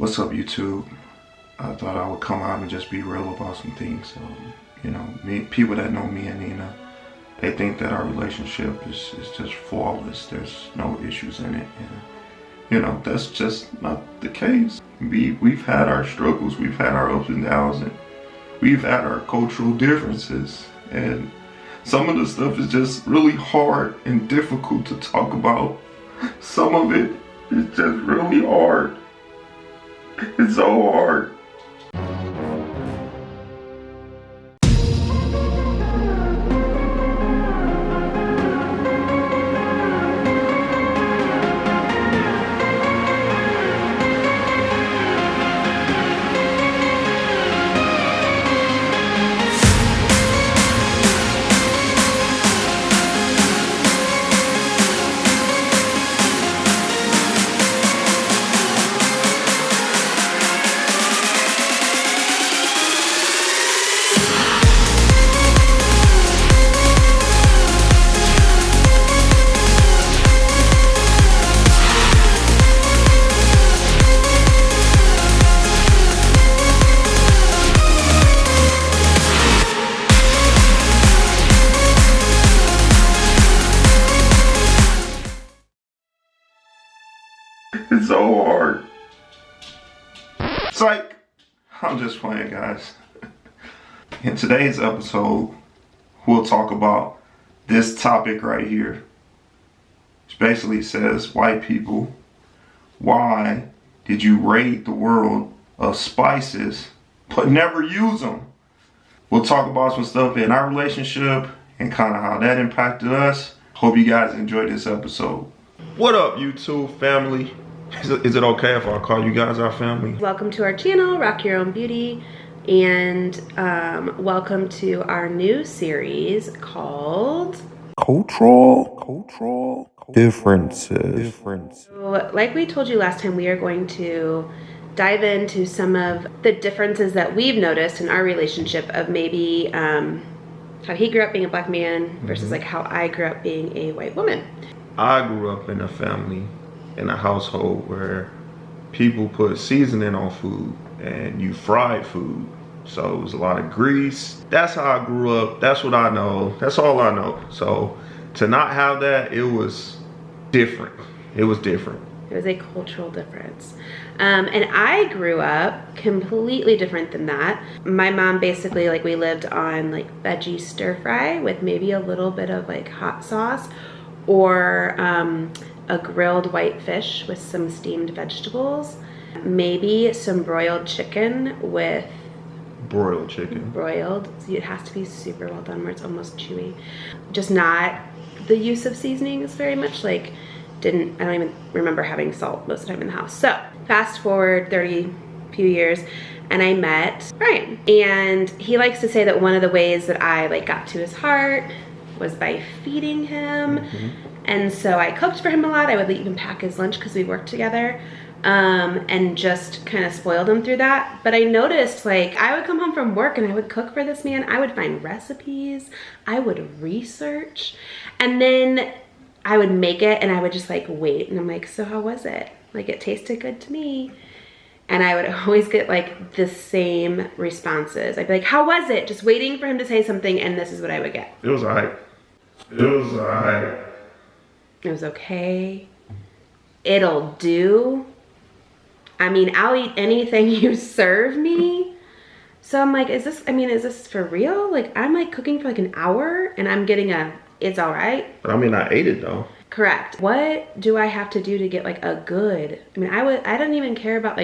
What's up, YouTube? I thought I would come out and just be real about some things. People that know me and Nina, they think that our relationship is just flawless. There's no issues in it. And, that's just not the case. We've had our struggles, we've had our ups and downs, and we've had our cultural differences. And some of the stuff is just really hard and difficult to talk about. Some of it is just really hard. It's so hard. It's so hard. Psych! I'm just playing, guys. In today's episode, we'll talk about this topic right here. Which basically says, white people, why did you raid the world of spices but never use them? We'll talk about some stuff in our relationship and kind of how that impacted us. Hope you guys enjoyed this episode. What up, YouTube family? Is it okay if I call you guys our family? Welcome to our channel, Rock Your Own Beauty, and welcome to our new series called Cultural Differences. So, like we told you last time, we are going to dive into some of the differences that we've noticed in our relationship of maybe how he grew up being a black man versus like how I grew up being a white woman. I grew up in a family, in a household where people put seasoning on food and you fried food. So it was a lot of grease. That's how I grew up. That's what I know. That's all I know. So to not have that, it was different. It was different. It was a cultural difference. And I grew up completely different than that. My mom basically, we lived on veggie stir fry with maybe a little bit of hot sauce, or a grilled white fish with some steamed vegetables, maybe some broiled chicken with broiled. So it has to be super well done where it's almost chewy. Just not the use of seasonings very much. I don't even remember having salt most of the time in the house. So fast forward 30 few years, and I met Brian, and he likes to say that one of the ways that I got to his heart was by feeding him. And so I cooked for him a lot. I would even pack his lunch because we worked together, and just kind of spoiled him through that. But I noticed I would come home from work and I would cook for this man. I would find recipes, I would research, and then I would make it and I would just wait. And I'm like, so how was it? It tasted good to me. And I would always get the same responses. I'd be like, how was it? Just waiting for him to say something, and this is what I would get. It was alright. It was alright. It was okay. It'll do. I mean, I'll eat anything you serve me. So I'm like, is this for real? I'm cooking for an hour and I'm getting it's all right. But I ate it though. Correct. What do I have to do to get a good? I didn't even care about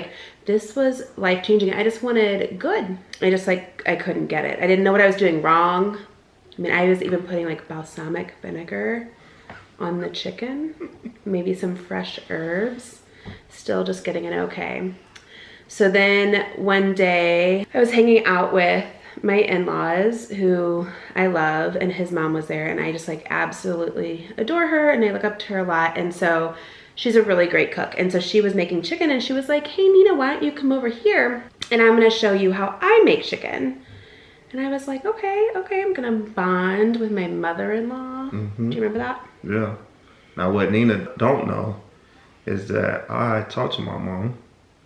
this was life-changing. I just wanted good. I just I couldn't get it. I didn't know what I was doing wrong. I was even putting balsamic vinegar on the chicken, maybe some fresh herbs, still just getting an okay. So then one day I was hanging out with my in-laws, who I love, and his mom was there, and I just absolutely adore her, and I look up to her a lot. And so she's a really great cook, and so she was making chicken, and she was like, hey Nina, why don't you come over here and I'm gonna show you how I make chicken. And I was like, okay, I'm gonna bond with my mother-in-law. Do you remember that? Yeah. Now what Nina don't know is that I talked to my mom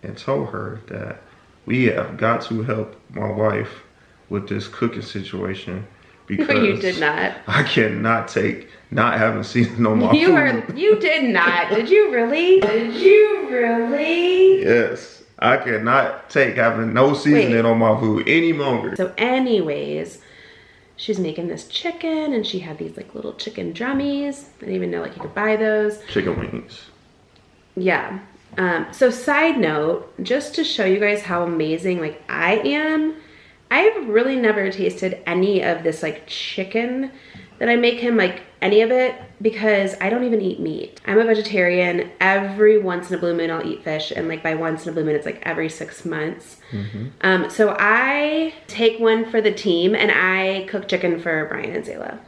and told her that we have got to help my wife with this cooking situation because No, you did not. I cannot take not having seasoning on my food. You did not. Did you really? Did you really? Yes. I cannot take having no seasoning on my food any longer. So anyways, she's making this chicken and she had these like little chicken drummies. I didn't even know like you could buy those. Chicken wings. Yeah. So side note, just to show you guys how amazing like I am, I've really never tasted any of this like chicken that I make him, like any of it, because I don't even eat meat. I'm a vegetarian. Every once in a blue moon I'll eat fish, and like by once in a blue moon it's like every 6 months. So I take one for the team and I cook chicken for Brian and Zayla.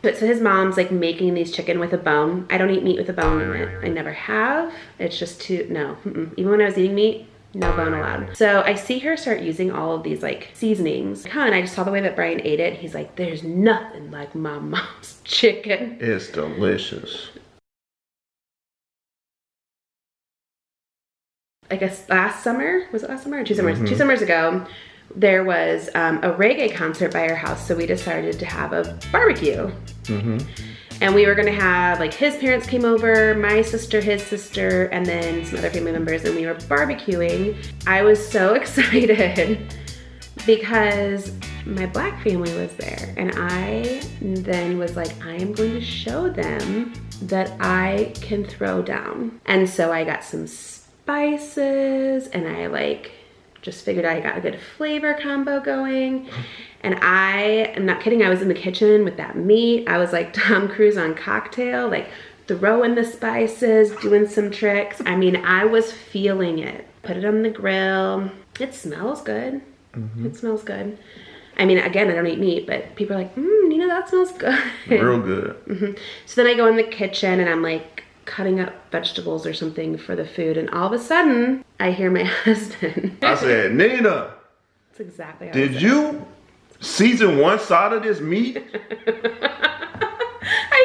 So his mom's like making these chicken with a bone. I don't eat meat with a bone in it. I never have. It's just too, no. Even when I was eating meat, no bone allowed. So I see her start using all of these like seasonings. And I just saw the way that Brian ate it. He's like, there's nothing like my mom's chicken. It's delicious. I guess last summer, was it last summer or 2 summers? 2 summers ago, there was a reggae concert by our house. So we decided to have a barbecue. And we were gonna have, like, his parents came over, my sister, his sister, and then some other family members, and we were barbecuing. I was so excited because my black family was there. And I then was like, I am going to show them that I can throw down. And so I got some spices and I like just figured I got a good flavor combo going. And I am not kidding, I was in the kitchen with that meat. I was like Tom Cruise on Cocktail, like throwing the spices, doing some tricks. I mean, I was feeling it. Put it on the grill. It smells good. It smells good. I mean, again, I don't eat meat, but people are like, Nina, that smells good. Real good. So then I go in the kitchen and I'm like cutting up vegetables or something for the food. And all of a sudden, I hear my husband. I said, Nina. That's exactly how Did you season one side of this meat? I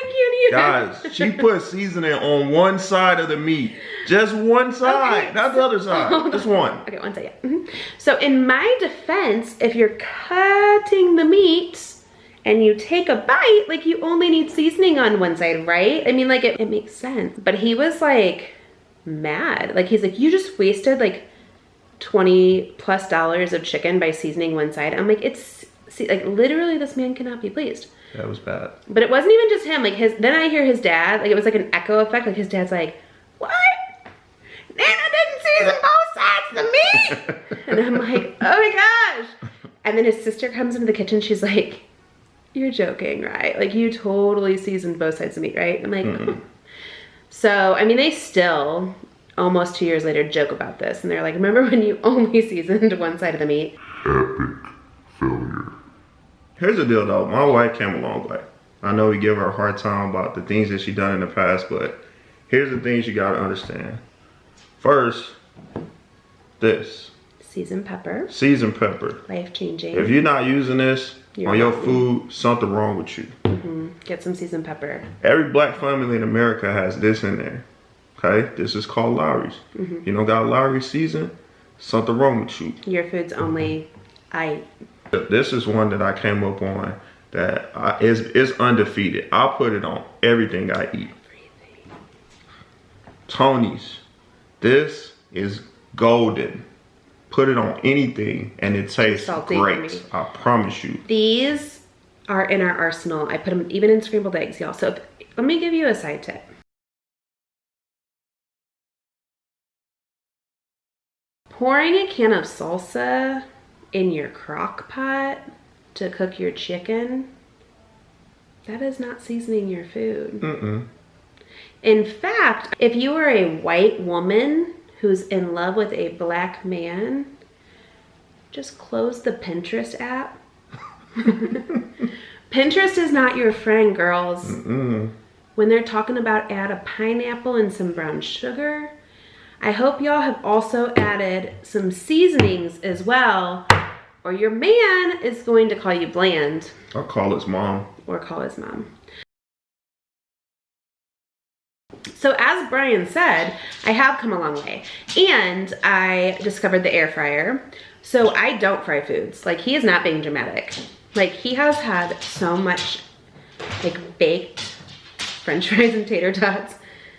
can't even. Guys, she put seasoning on one side of the meat. Just one side, Okay, not the other side. Just one. Okay, one second. So in my defense, if you're cutting the meat and you take a bite, like you only need seasoning on one side, right? I mean, like it makes sense. But he was like mad. Like he's like, you just wasted like $20+ of chicken by seasoning one side. I'm like, like literally this man cannot be pleased. That was bad. But it wasn't even just him. Like then I hear his dad, like it was like an echo effect. Like his dad's like, what? Nana didn't season both sides of the meat. And I'm like, oh my gosh. And then his sister comes into the kitchen. She's like, you're joking, right? Like you totally seasoned both sides of the meat, right? I'm like, So, I mean, they still, almost 2 years later, joke about this. And they're like, remember when you only seasoned one side of the meat? Epic failure. Here's the deal though, my wife came a long way. I know we give her a hard time about the things that she done in the past, but here's the things you gotta understand. First, this. Seasoned pepper. Seasoned pepper. Life-changing. If you're not using this on your food, something wrong with you. Get some seasoned pepper. Every black family in America has this in there. Okay? This is called Lowry's. You don't got Lowry season, something wrong with you. Your food's only, This is one that I came up on that is undefeated. I'll put it on everything I eat. Tony's. This is golden. Put it on anything and it tastes great. I promise you. These are in our arsenal. I put them even in scrambled eggs, y'all. So let me give you a side tip. Pouring a can of salsa in your crock pot to cook your chicken, that is not seasoning your food. In fact, if you are a white woman who's in love with a black man, just close the Pinterest app. Pinterest is not your friend, girls. When they're talking about add a pineapple and some brown sugar, I hope y'all have also added some seasonings as well, or your man is going to call you bland. I'll call his mom. Or call his mom. So as Brian said, I have come a long way. And I discovered the air fryer. So I don't fry foods. Like, he is not being dramatic. Like, he has had so much, like, baked French fries and tater tots.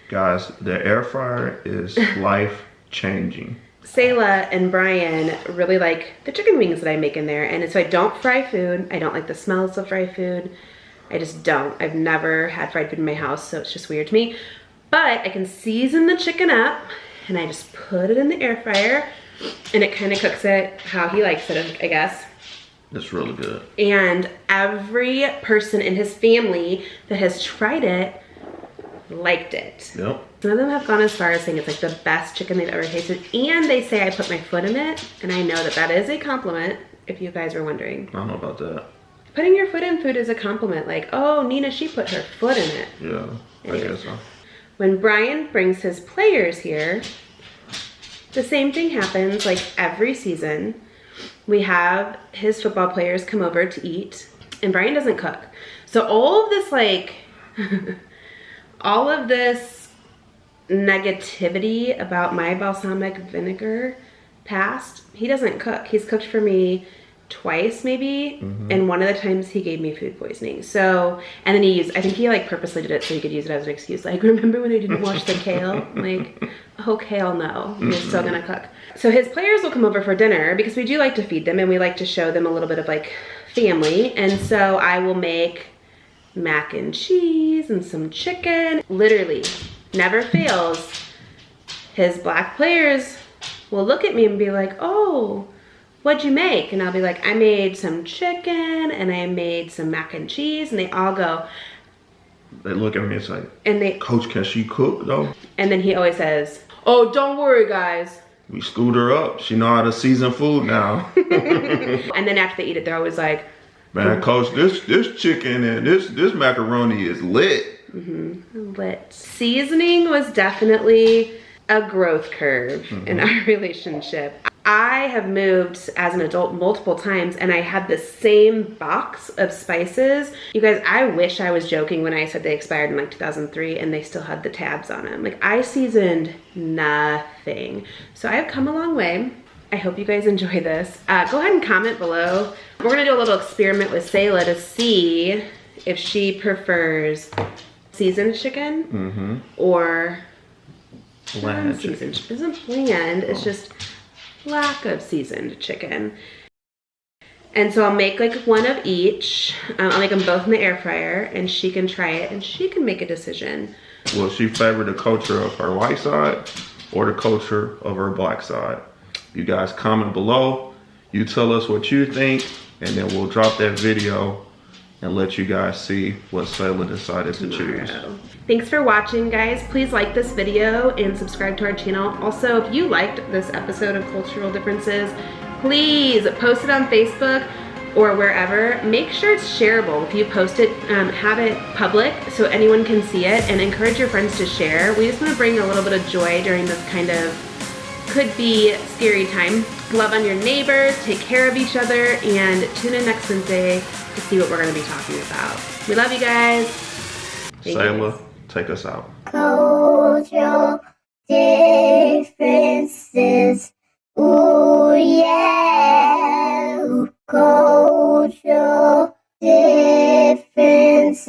Guys, the air fryer is life-changing. Selah and Brian really like the chicken wings that I make in there. And so I don't fry food. I don't like the smells of fried food. I just don't. I've never had fried food in my house, so it's just weird to me. But I can season the chicken up, and I just put it in the air fryer, and it kind of cooks it how he likes it, I guess. It's really good. And every person in his family that has tried it liked it. Yep. Some of them have gone as far as saying it's like the best chicken they've ever tasted, and they say I put my foot in it, and I know that that is a compliment, if you guys were wondering. I don't know about that. Putting your foot in food is a compliment. Like, oh, Nina, she put her foot in it. Yeah, I guess so. When Brian brings his players here, the same thing happens like every season. We have his football players come over to eat, and Brian doesn't cook. So all of this, like, all of this negativity about my balsamic vinegar past, he doesn't cook. He's cooked for me twice maybe, and one of the times he gave me food poisoning. So, and then he used, I think he like purposely did it so he could use it as an excuse. Like, remember when I didn't wash the kale? Like, oh, kale, no, you're still gonna cook. So his players will come over for dinner because we do like to feed them and we like to show them a little bit of like family. And so I will make mac and cheese and some chicken. Literally, never fails. His black players will look at me and be like, oh, what'd you make? And I'll be like, I made some chicken and I made some mac and cheese. And they all go. They look at me and say, and they, Coach, can she cook though? And then he always says, oh, don't worry, guys. We schooled her up. She know how to season food now. And then after they eat it, they're always like, man, Coach, this chicken and this macaroni is lit. Lit. Seasoning was definitely a growth curve in our relationship. I have moved as an adult multiple times and I had the same box of spices. You guys, I wish I was joking when I said they expired in like 2003 and they still had the tabs on them. Like, I seasoned nothing. So I have come a long way. I hope you guys enjoy this. Go ahead and comment below. We're gonna do a little experiment with Selah to see if she prefers seasoned chicken or Bland chicken. non-seasoned. It isn't bland, it's just lack of seasoned chicken. And so I'll make like one of each. I'll make them both in the air fryer and she can try it and she can make a decision. Will she favor the culture of her white side or the culture of her black side? You guys comment below. You tell us what you think and then we'll drop that video and let you guys see what Selah decided to choose. Thanks for watching, guys. Please like this video and subscribe to our channel. Also, if you liked this episode of Cultural Differences, please post it on Facebook or wherever. Make sure it's shareable. If you post it, have it public so anyone can see it and encourage your friends to share. We just want to bring a little bit of joy during this kind of could be scary time. Love on your neighbors, take care of each other, and tune in next Wednesday to see what we're going to be talking about. We love you guys. Selah, take us out. Cultural differences. Ooh, yeah. Cultural differences.